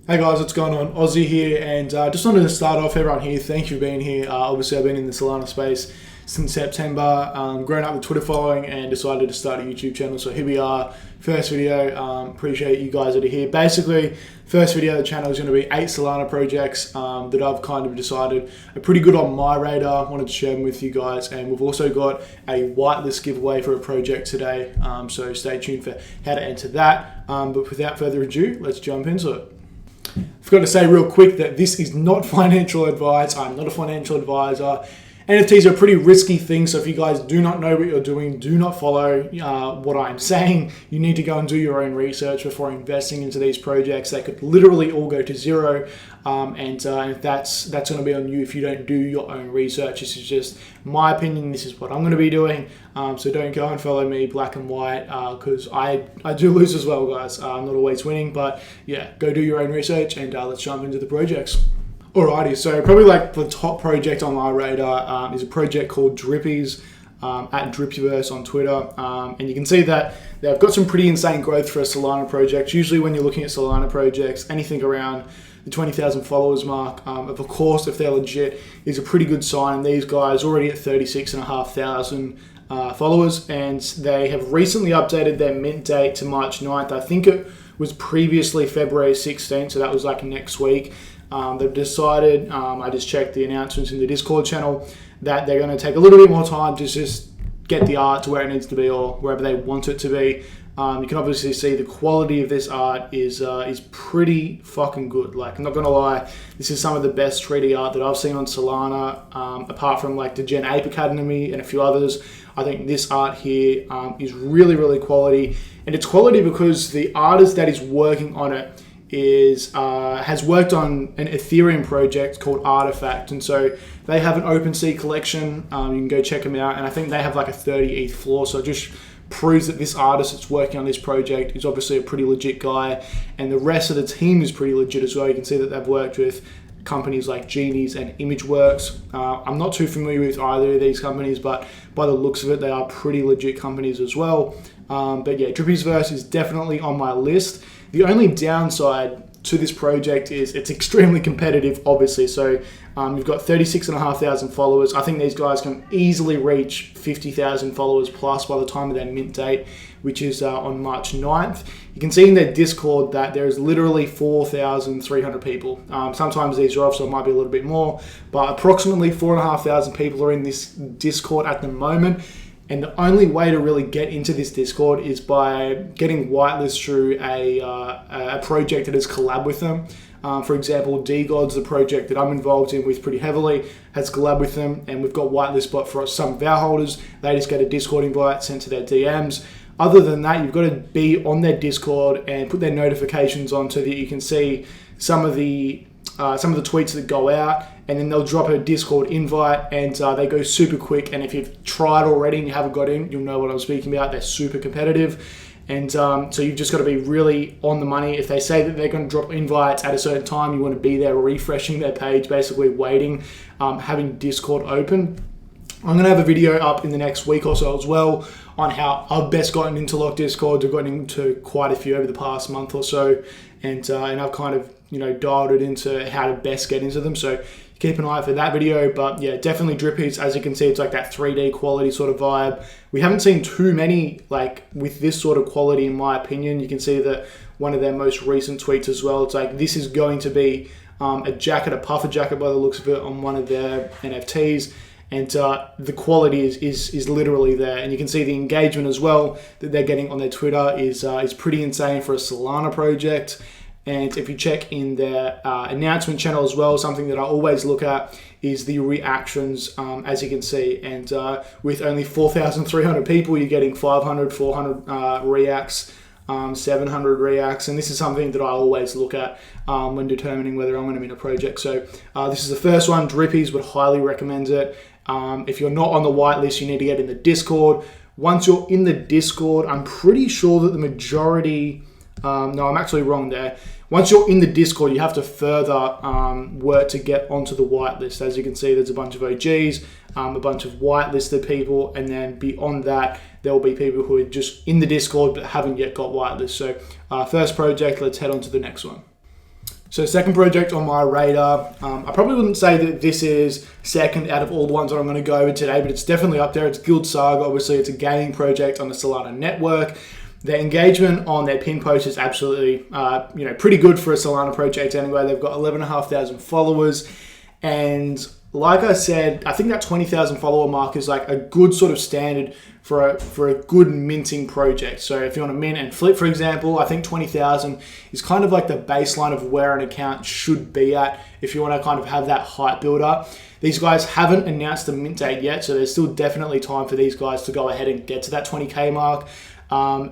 Hey guys, what's going on? Aussie here, and just wanted to start off, everyone here, thank you for being here. Obviously, I've been in the Solana space since September, grown up with Twitter following, and decided to start a YouTube channel. So here we are, first video. Appreciate you guys that are here. Basically, first video of the channel is going to be 8 Solana projects that I've kind of decided are pretty good on my radar. I wanted to share them with you guys, and we've also got a whitelist giveaway for a project today. So stay tuned for how to enter that. But without further ado, let's jump into it. Forgot to say real quick that this is not financial advice. I'm not a financial advisor. NFTs are a pretty risky thing, so if you guys do not know what you're doing, do not follow what I'm saying. You need to go and do your own research before investing into these projects. They could literally all go to zero, and that's going to be on you if you don't do your own research. This is just my opinion. This is what I'm going to be doing, so don't go and follow me black and white, because I do lose as well, guys. I'm not always winning, but yeah, go do your own research, and let's jump into the projects. Alrighty, so probably like the top project on my radar is a project called Drippies at Drippies on Twitter, and you can see that they've got some pretty insane growth for a Solana project. Usually when you're looking at Solana projects, anything around the 20,000 followers mark, of course, if they're legit, is a pretty good sign. These guys already at 36,500 followers, and they have recently updated their mint date to March 9th. I think it was previously February 16th, so that was like next week. They've decided, I just checked the announcements in the Discord channel, that they're going to take a little bit more time to just get the art to where it needs to be or wherever they want it to be. You can obviously see the quality of this art is pretty fucking good. Like, I'm not going to lie, this is some of the best 3D art that I've seen on Solana, apart from like the Gen Ape Academy and a few others. I think this art here is really, really quality. And it's quality because the artist that is working on it has worked on an Ethereum project called Artifact, and so they have an OpenSea collection. You can go check them out, and I think they have like a 30 ETH floor, so it just proves that this artist that's working on this project is obviously a pretty legit guy, and the rest of the team is pretty legit as well. You can see that they've worked with companies like Genies and ImageWorks. I'm not too familiar with either of these companies, but by the looks of it, they are pretty legit companies as well. But yeah, Drippies is definitely on my list. The only downside to this project is it's extremely competitive, obviously. So you've got 36,500 followers. I think these guys can easily reach 50,000 followers plus by the time of their mint date, which is on March 9th. You can see in their Discord that there is literally 4,300 people. Sometimes these are off, so it might be a little bit more, but approximately 4,500 people are in this Discord at the moment. And the only way to really get into this Discord is by getting whitelist through a project that has collab with them. For example, DGod's the project that I'm involved in with pretty heavily, has collab with them, and we've got whitelist bot for some of our holders. They just get a Discord invite sent to their DMs. Other than that, you've got to be on their Discord and put their notifications on so that you can see some of the tweets that go out, and then they'll drop a Discord invite, and they go super quick. And if you've tried already and you haven't got in, you'll know what I'm speaking about. They're super competitive, and so you've just got to be really on the money. If they say that they're going to drop invites at a certain time, you want to be there refreshing their page, basically waiting, having Discord open. I'm going to have a video up in the next week or so as well on how I've best gotten into locked Discords. I've gotten into quite a few over the past month or so, and I've kind of dialed it into how to best get into them. So keep an eye out for that video. But yeah, definitely Drippies. As you can see, it's like that 3D quality sort of vibe. We haven't seen too many like with this sort of quality, in my opinion. You can see that one of their most recent tweets as well. It's like, this is going to be a jacket, a puffer jacket by the looks of it, on one of their NFTs. And the quality is literally there, and you can see the engagement as well that they're getting on their Twitter is pretty insane for a Solana project. And if you check in their announcement channel as well, something that I always look at is the reactions, as you can see. And with only 4,300 people, you're getting 500, 400 reacts, 700 reacts. And this is something that I always look at when determining whether I'm going to be in a project. So this is the first one. Drippies would highly recommend it. If you're not on the whitelist, you need to get in the Discord. Once you're in the Discord, I'm pretty sure that the majority... no, I'm actually wrong there. Once you're in the Discord, you have to further work to get onto the whitelist. As you can see, there's a bunch of OGs, a bunch of whitelisted people, and then beyond that, there will be people who are just in the Discord but haven't yet got whitelist. So first project, let's head on to the next one. So second project on my radar, I probably wouldn't say that this is second out of all the ones that I'm going to go over today, but it's definitely up there. It's Guild Saga. Obviously, it's a gaming project on the Solana network. The engagement on their pin post is absolutely, pretty good for a Solana project anyway. They've got 11,500 followers, and like I said, I think that 20,000 follower mark is like a good sort of standard for a good minting project. So if you want to mint and flip, for example, I think 20,000 is kind of like the baseline of where an account should be at if you want to kind of have that hype build up. These guys haven't announced the mint date yet, so there's still definitely time for these guys to go ahead and get to that 20K mark.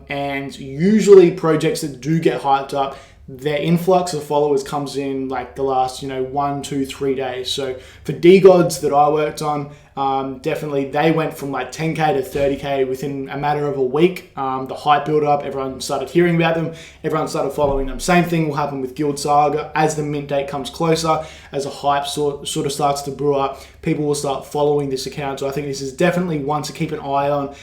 And usually projects that do get hyped up, their influx of followers comes in like the last, 1, 2, 3 days. So for DGods that I worked on, definitely they went from like 10K to 30K within a matter of a week. The hype built up, everyone started hearing about them, everyone started following them. Same thing will happen with Guild Saga. As the mint date comes closer, as a hype sort of starts to brew up, people will start following this account. So I think this is definitely one to keep an eye on.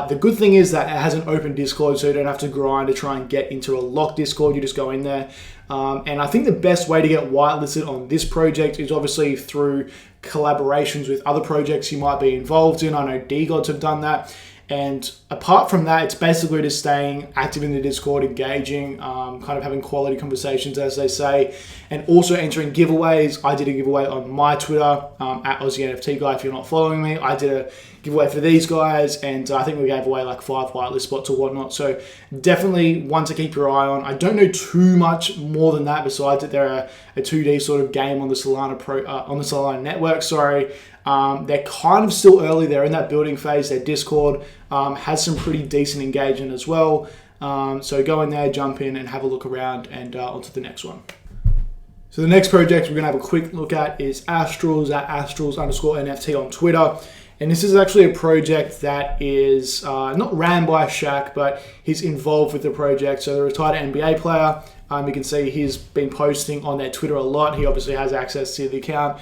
The good thing is that it has an open Discord, so you don't have to grind to try and get into a locked Discord. You just go in there. And I think the best way to get whitelisted on this project is obviously through collaborations with other projects you might be involved in. I know DGods have done that. And apart from that, it's basically just staying active in the Discord, engaging, kind of having quality conversations, as they say, and also entering giveaways. I did a giveaway on my Twitter, at Aussie NFT Guy. If you're not following me, I did a giveaway for these guys, and I think we gave away like 5 whitelist spots or whatnot. So definitely one to keep your eye on. I don't know too much more than that, besides that they're a 2D sort of game on the Solana on the Solana network. They're kind of still early. They're in that building phase. Their Discord has some pretty decent engagement as well. So go in there, jump in, and have a look around, and onto the next one. So the next project we're going to have a quick look at is Astrals, at Astrals_NFT on Twitter. And this is actually a project that is not ran by Shaq, but he's involved with the project. So the retired NBA player, you can see he's been posting on their Twitter a lot. He obviously has access to the account.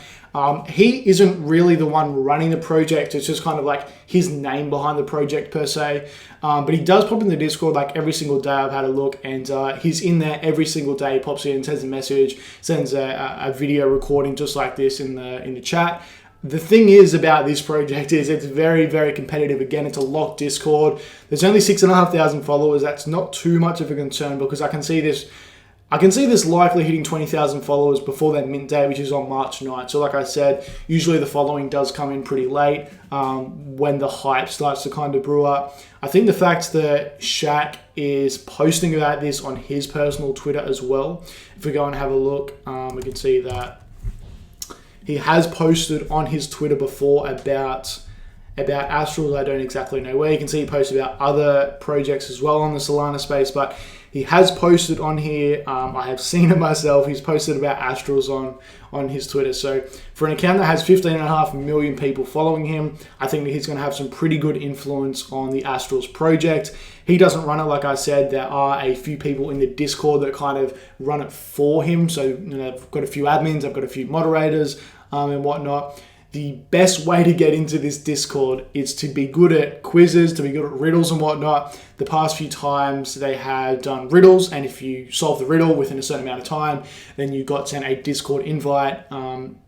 He isn't really the one running the project. It's just kind of like his name behind the project per se. But he does pop in the Discord like every single day. I've had a look, and he's in there every single day. He pops in, sends a message, sends a video recording just like this in the chat. The thing is about this project is it's very, very competitive. Again, it's a locked Discord. There's only 6,500 followers. That's not too much of a concern, because I can see this likely hitting 20,000 followers before that mint day, which is on March 9th. So like I said, usually the following does come in pretty late when the hype starts to kind of brew up. I think the fact that Shaq is posting about this on his personal Twitter as well, if we go and have a look, we can see that he has posted on his Twitter before about Astrals. I don't exactly know where. You can see he posted about other projects as well on the Solana space, but he has posted on here. I have seen it myself. He's posted about Astrals on his Twitter. So for an account that has 15.5 million people following him, I think that he's going to have some pretty good influence on the Astrals project. He doesn't run it, like I said. There are a few people in the Discord that kind of run it for him. So I've got a few admins, I've got a few moderators and whatnot. The best way to get into this Discord is to be good at quizzes, to be good at riddles and whatnot. The past few times they have done riddles, and if you solve the riddle within a certain amount of time, then you got sent a Discord invite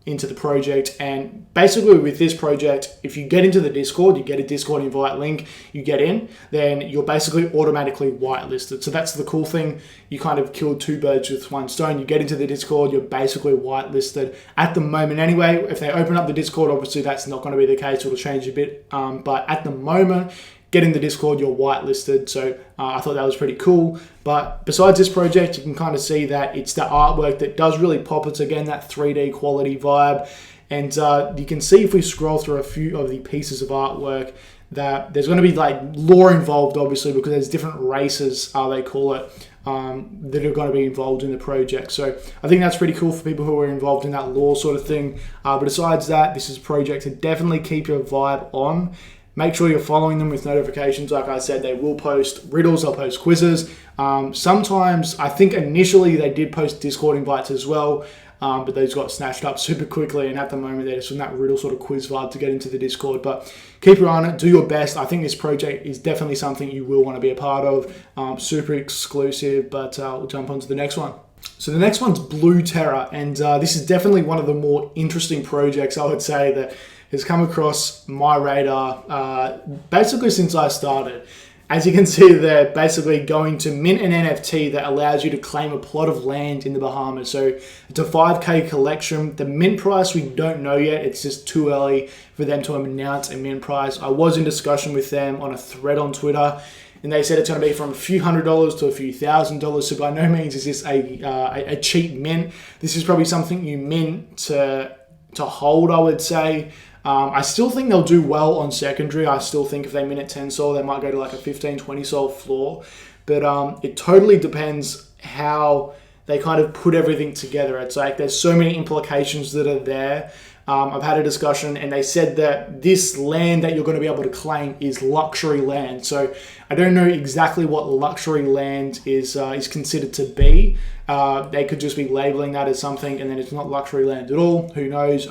into the project. And basically with this project, if you get into the Discord, you get a Discord invite link, you get in, then you're basically automatically whitelisted. So that's the cool thing. You kind of killed 2 birds with 1 stone. You get into the Discord, you're basically whitelisted at the moment anyway. If they open up the Discord, obviously that's not going to be the case. It'll change a bit. But at the moment, get in the Discord, you're whitelisted. So I thought that was pretty cool. But besides this project, you can kind of see that it's the artwork that does really pop. It's again that 3D quality vibe. And you can see if we scroll through a few of the pieces of artwork that there's going to be like lore involved, obviously, because there's different races, they call it, that are going to be involved in the project. So I think that's pretty cool for people who are involved in that lore sort of thing. But besides that, this is a project to definitely keep your vibe on. Make sure you're following them with notifications. Like I said, they will post riddles, they'll post quizzes. Sometimes, I think initially they did post Discord invites as well, but those got snatched up super quickly, and at the moment they're just in that riddle sort of quiz vibe to get into the Discord. But keep your eye on it, do your best. I think this project is definitely something you will want to be a part of. Super exclusive, but we'll jump on to the next one. So the next one's Blue Terra, and this is definitely one of the more interesting projects, I would say, that has come across my radar basically since I started. As you can see, they're basically going to mint an NFT that allows you to claim a plot of land in the Bahamas. So it's a 5K collection. The mint price, we don't know yet. It's just too early for them to announce a mint price. I was in discussion with them on a thread on Twitter, and they said it's going to be from a few $100s to a few $1,000s. So by no means is this a cheap mint. This is probably something you mint to hold, I would say. I still think they'll do well on secondary. I still think if they mint at 10 sol, they might go to like a 15, 20 sol floor. But it totally depends how they kind of put everything together. It's like there's so many implications that are there. I've had a discussion, and they said that this land that you're going to be able to claim is luxury land. So I don't know exactly what luxury land is considered to be. They could just be labeling that as something, and then it's not luxury land at all. Who knows?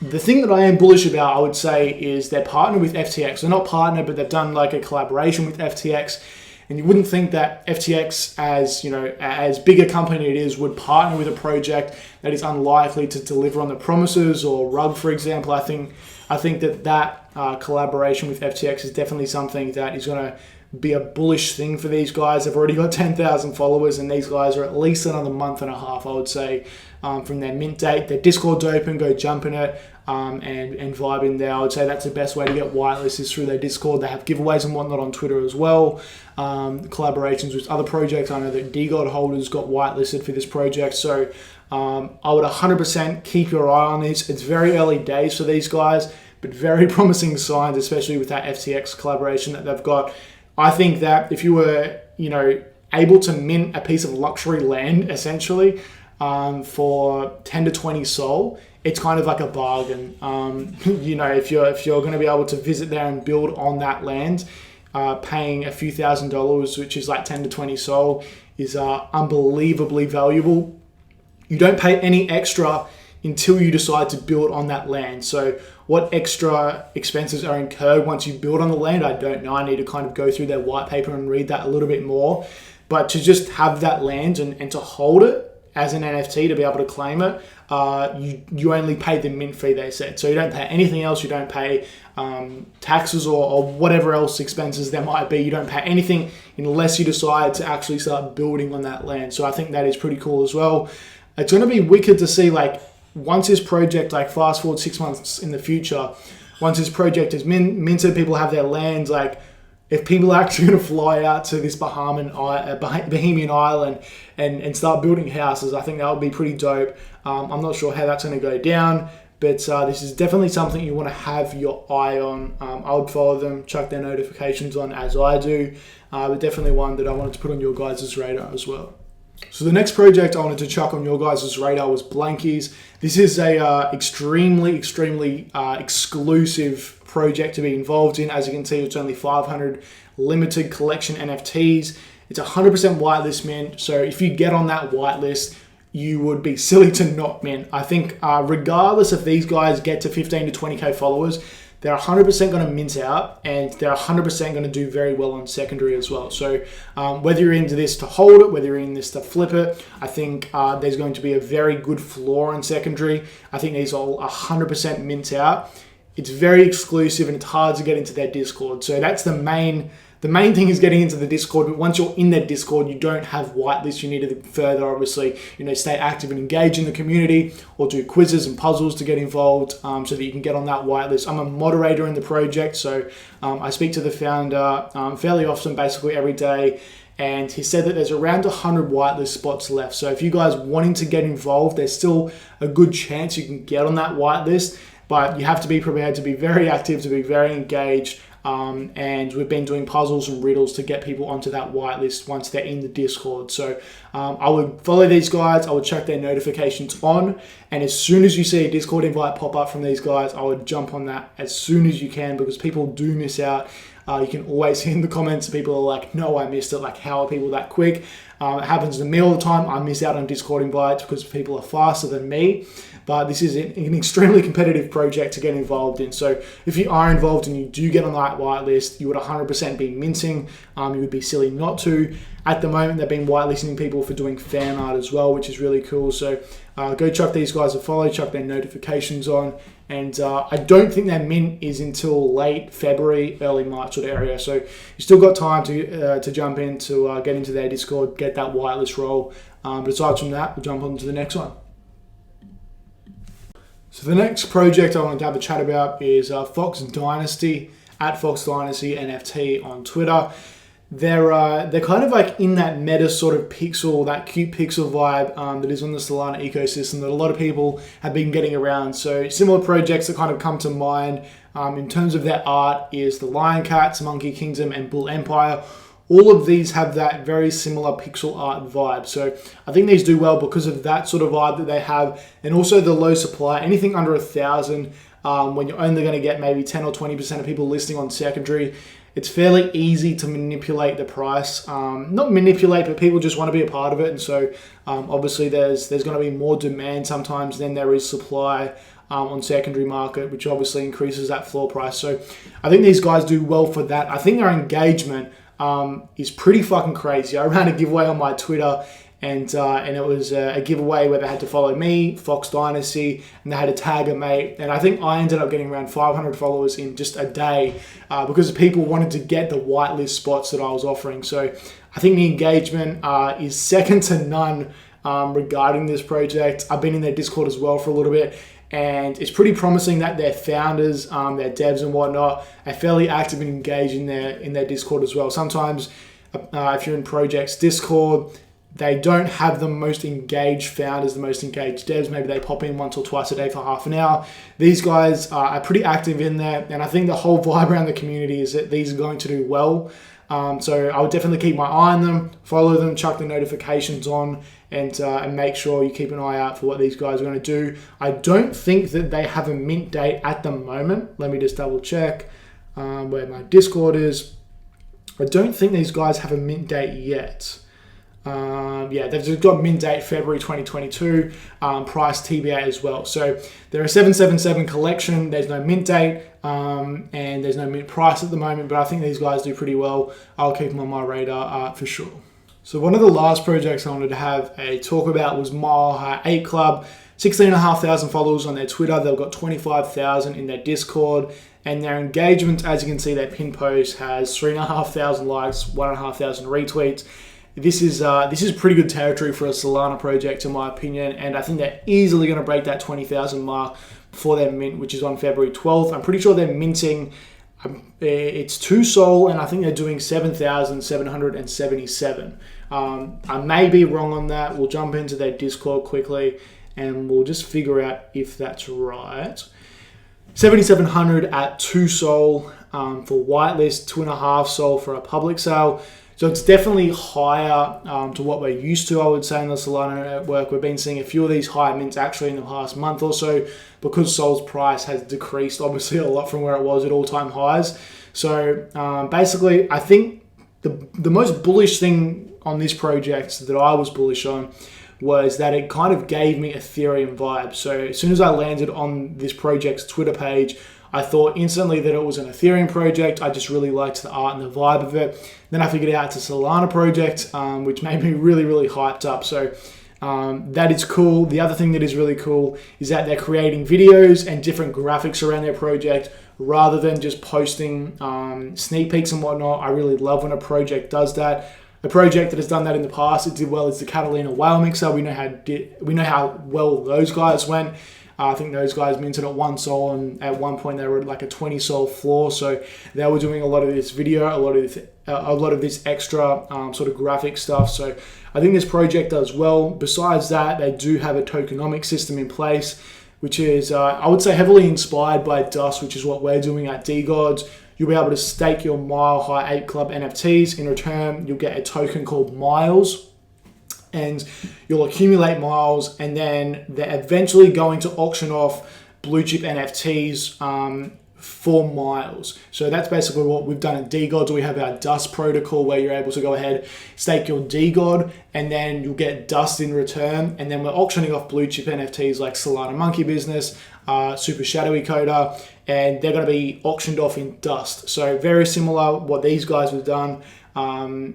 The thing that I am bullish about, I would say, is they're partnered with FTX. They're not partnered, but they've done like a collaboration with FTX. And you wouldn't think that FTX, as big a company it is, would partner with a project that is unlikely to deliver on the promises. Or Rug, for example, I think that collaboration with FTX is definitely something that is going to be a bullish thing for these guys. They've already got 10,000 followers, and these guys are at least another month and a half, I would say, from their mint date. Their Discord's open, go jump in it and vibe in there. I would say that's the best way to get whitelists is through their Discord. They have giveaways and whatnot on Twitter as well. Collaborations with other projects. I know that DGod holders got whitelisted for this project. So I would 100% keep your eye on this. It's very early days for these guys, but very promising signs, especially with that FTX collaboration that they've got. I think that if you were, able to mint a piece of luxury land, essentially, for 10 to 20 sol, it's kind of like a bargain. If you're going to be able to visit there and build on that land, paying a few $1,000s, which is like 10 to 20 sol, is unbelievably valuable. You don't pay any extra until you decide to build on that land. So what extra expenses are incurred once you build on the land, I don't know. I need to kind of go through their white paper and read that a little bit more. But to just have that land and to hold it as an NFT, to be able to claim it, you only pay the mint fee, they said. So you don't pay anything else. You don't pay taxes or whatever else expenses there might be. You don't pay anything unless you decide to actually start building on that land. So I think that is pretty cool as well. It's going to be wicked to see, once this project, fast forward 6 months in the future, once this project is minted, people have their lands, if people are actually going to fly out to this Bahamian island and start building houses, I think that would be pretty dope. I'm not sure how that's going to go down, but this is definitely something you want to have your eye on. I would follow them, chuck their notifications on as I do, but definitely one that I wanted to put on your guys' radar as well. So the next project I wanted to chuck on your guys' radar was Blankies. This is a extremely exclusive project to be involved in. As you can see, it's only 500 limited collection NFTs. It's 100% whitelist mint. So if you get on that whitelist, you would be silly to not mint. I think regardless if these guys get to 15 to 20k followers, they're 100% going to mint out, and they're 100% going to do very well on secondary as well. So whether you're into this to hold it, whether you're in this to flip it, I think there's going to be a very good floor on secondary. I think these all 100% mint out. It's very exclusive, and it's hard to get into their Discord. So that's the main thing is getting into the Discord. But once you're in their Discord, you don't have whitelists. You need to further, obviously, stay active and engage in the community, or do quizzes and puzzles to get involved, so that you can get on that whitelist. I'm a moderator in the project, so I speak to the founder fairly often, basically every day. And he said that there's around 100 whitelist spots left. So if you guys wanting to get involved, there's still a good chance you can get on that whitelist. But you have to be prepared to be very active, to be very engaged. And we've been doing puzzles and riddles to get people onto that whitelist once they're in the Discord. So I would follow these guys. I would check their notifications on. And as soon as you see a Discord invite pop up from these guys, I would jump on that as soon as you can, because people do miss out You can always see in the comments, people are like, no, I missed it. Like, how are people that quick? It happens to me all the time. I miss out on Discord invites because people are faster than me. But this is an extremely competitive project to get involved in. So if you are involved and you do get on that whitelist, you would 100% be minting. You would be silly not to. At the moment, they've been whitelisting people for doing fan art as well, which is really cool. So go chuck these guys a follow, chuck their notifications on. And I don't think their mint is until late February, early March sort of area. So you still got time to jump in to get into their Discord, get that whitelist role. But aside from that, we'll jump on to the next one. So the next project I wanted to have a chat about is Fox Dynasty, at Fox Dynasty NFT on Twitter. They're kind of like in that meta sort of pixel, that cute pixel vibe that is on the Solana ecosystem that a lot of people have been getting around. So similar projects that kind of come to mind in terms of their art is the Lion Cats, Monkey Kingdom, and Bull Empire. All of these have that very similar pixel art vibe. So I think these do well because of that sort of vibe that they have, and also the low supply. Anything under 1,000, when you're only going to get maybe 10 or 20% of people listing on secondary, it's fairly easy to manipulate the price. Not manipulate, but people just want to be a part of it. And so obviously there's going to be more demand sometimes than there is supply on secondary market, which obviously increases that floor price. So I think these guys do well for that. I think their engagement is pretty fucking crazy. I ran a giveaway on my Twitter, and it was a giveaway where they had to follow me, Fox Dynasty, and they had to tag a mate. And I think I ended up getting around 500 followers in just a day because people wanted to get the whitelist spots that I was offering. So I think the engagement is second to none regarding this project. I've been in their Discord as well for a little bit, and it's pretty promising that their founders, their devs and whatnot, are fairly active and engaged in their Discord as well. Sometimes if you're in projects Discord, they don't have the most engaged founders, the most engaged devs. Maybe they pop in once or twice a day for half an hour. These guys are pretty active in there, and I think the whole vibe around the community is that these are going to do well. So I would definitely keep my eye on them, follow them, chuck the notifications on, and make sure you keep an eye out for what these guys are going to do. I don't think that they have a mint date at the moment. Let me just double check where my Discord is. I don't think these guys have a mint date yet. They've just got mint date February 2022, price TBA as well. So they're a 777 collection. There's no mint date and there's no mint price at the moment, but I think these guys do pretty well. I'll keep them on my radar for sure. So one of the last projects I wanted to have a talk about was Mile High Ape Club. 16,500 followers on their Twitter. They've got 25,000 in their Discord, and their engagement, as you can see, their pin post has 3,500 likes, 1,500 retweets. This is pretty good territory for a Solana project, in my opinion, and I think they're easily going to break that 20,000 mark for their mint, which is on February 12th. I'm pretty sure they're minting, it's 2 Sol, and I think they're doing 7,777. I may be wrong on that. We'll jump into their Discord quickly, and we'll just figure out if that's right. 7,700 at 2 Sol for whitelist, 2.5 Sol for a public sale. So it's definitely higher to what we're used to, I would say, in the Solana network. We've been seeing a few of these higher mints actually in the past month or so because Sol's price has decreased, obviously, a lot from where it was at all-time highs. So basically, I think the most bullish thing on this project that I was bullish on was that it kind of gave me Ethereum vibes. So as soon as I landed on this project's Twitter page, I thought instantly that it was an Ethereum project. I just really liked the art and the vibe of it. Then I figured out it's a Solana project, which made me really, really hyped up. So that is cool. The other thing that is really cool is that they're creating videos and different graphics around their project rather than just posting sneak peeks and whatnot. I really love when a project does that. A project that has done that in the past, it did well, is the Catalina Whale Mixer. We know how well those guys went. I think those guys minted at 1 Sol, and at one point they were at like a 20 Sol floor. So they were doing a lot of this video, a lot of this extra sort of graphic stuff. So I think this project does well. Besides that, they do have a tokenomic system in place, which is, I would say, heavily inspired by Dust, which is what we're doing at DGods. You'll be able to stake your Mile High Ape Club NFTs. In return, you'll get a token called Miles, and you'll accumulate miles, and then they're eventually going to auction off blue chip NFTs for miles. So that's basically what we've done at DGods. We have our dust protocol where you're able to go ahead, stake your DGod, and then you'll get dust in return. And then we're auctioning off blue chip NFTs like Solana Monkey Business, Super Shadowy Coda, and they're going to be auctioned off in dust. So very similar. What these guys have done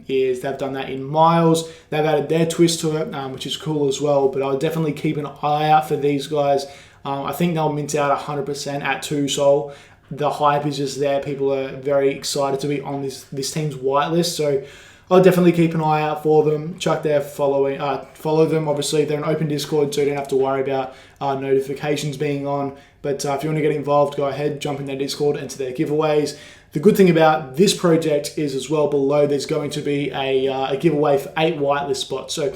is they've done that in miles. They've added their twist to it, which is cool as well. But I'll definitely keep an eye out for these guys. I think they'll mint out 100% at 2 Sol. The hype is just there. People are very excited to be on this team's whitelist. So I'll definitely keep an eye out for them. Chuck their following, follow them. Obviously, they're an open Discord, so you don't have to worry about notifications being on. But if you want to get involved, go ahead, jump in their Discord, enter their giveaways. The good thing about this project is as well below there's going to be a giveaway for 8 whitelist spots. So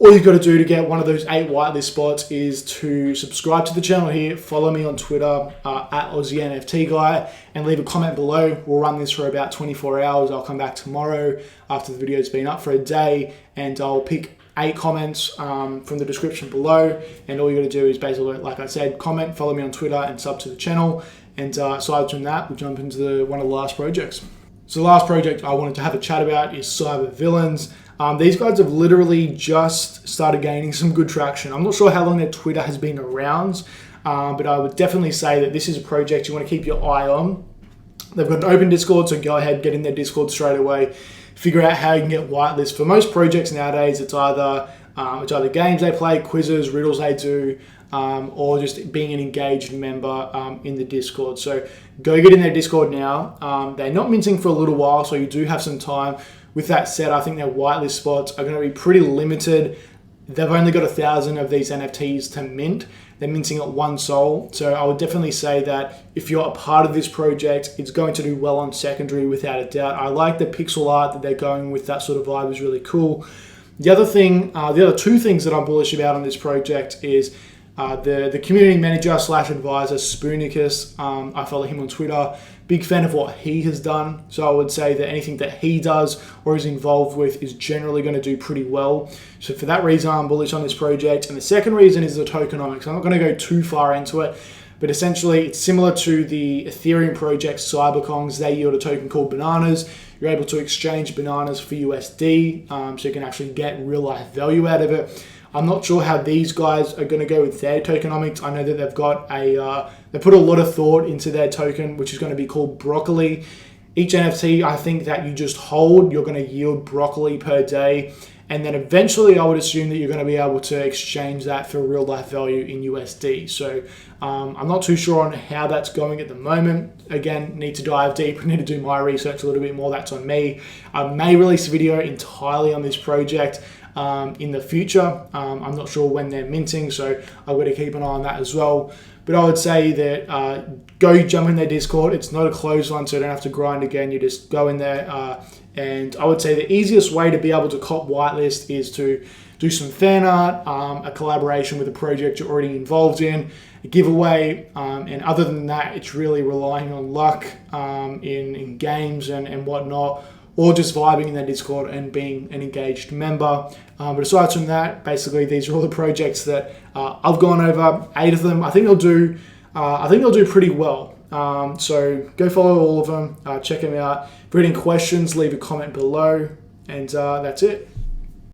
all you've got to do to get one of those 8 whitelist spots is to subscribe to the channel here, follow me on Twitter at Aussie NFT Guy, and leave a comment below. We'll run this for about 24 hours. I'll come back tomorrow after the video's been up for a day, and I'll pick 8 comments from the description below. And all you got to do is basically, like I said, comment, follow me on Twitter, and sub to the channel. And aside from that, we'll jump into one of the last projects. So the last project I wanted to have a chat about is Cybervillains. These guys have literally just started gaining some good traction. I'm not sure how long their Twitter has been around, but I would definitely say that this is a project you want to keep your eye on. They've got an open Discord, so go ahead, get in their Discord straight away. Figure out how you can get whitelist. For most projects nowadays, it's either games they play, quizzes, riddles they do, or just being an engaged member in the Discord. So go get in their Discord now. They're not minting for a little while, so you do have some time. With that said, I think their whitelist spots are going to be pretty limited. They've only got 1,000 of these NFTs to mint. They're minting at 1 Sol. So I would definitely say that if you're a part of this project, it's going to do well on secondary without a doubt. I like the pixel art that they're going with. That sort of vibe is really cool. The other 2 things that I'm bullish about on this project is the community manager / advisor, Spoonicus. I follow him on Twitter. Big fan of what he has done. So I would say that anything that he does or is involved with is generally going to do pretty well. So for that reason, I'm bullish on this project. And the second reason is the tokenomics. I'm not going to go too far into it, but essentially it's similar to the Ethereum project Cyberkongs. They yield a token called bananas. You're able to exchange bananas for USD, so you can actually get real life value out of it. I'm not sure how these guys are going to go with their tokenomics. I know that they've got they put a lot of thought into their token, which is going to be called Broccoli. Each NFT, I think that you just hold, you're going to yield broccoli per day. And then eventually I would assume that you're going to be able to exchange that for real life value in USD. So I'm not too sure on how that's going at the moment. Again, need to dive deeper, need to do my research a little bit more. That's on me. I may release a video entirely on this project in the future. I'm not sure when they're minting, so I've got to keep an eye on that as well. But I would say that go jump in their Discord. It's not a closed one, so you don't have to grind again. You just go in there. And I would say the easiest way to be able to cop whitelist is to do some fan art, a collaboration with a project you're already involved in, a giveaway. And other than that, it's really relying on luck in games and whatnot, or just vibing in their Discord and being an engaged member. But aside from that, basically these are all the projects that I've gone over. 8 of them. I think they'll do pretty well. So go follow all of them. Check them out. If you have any questions, leave a comment below, and that's it.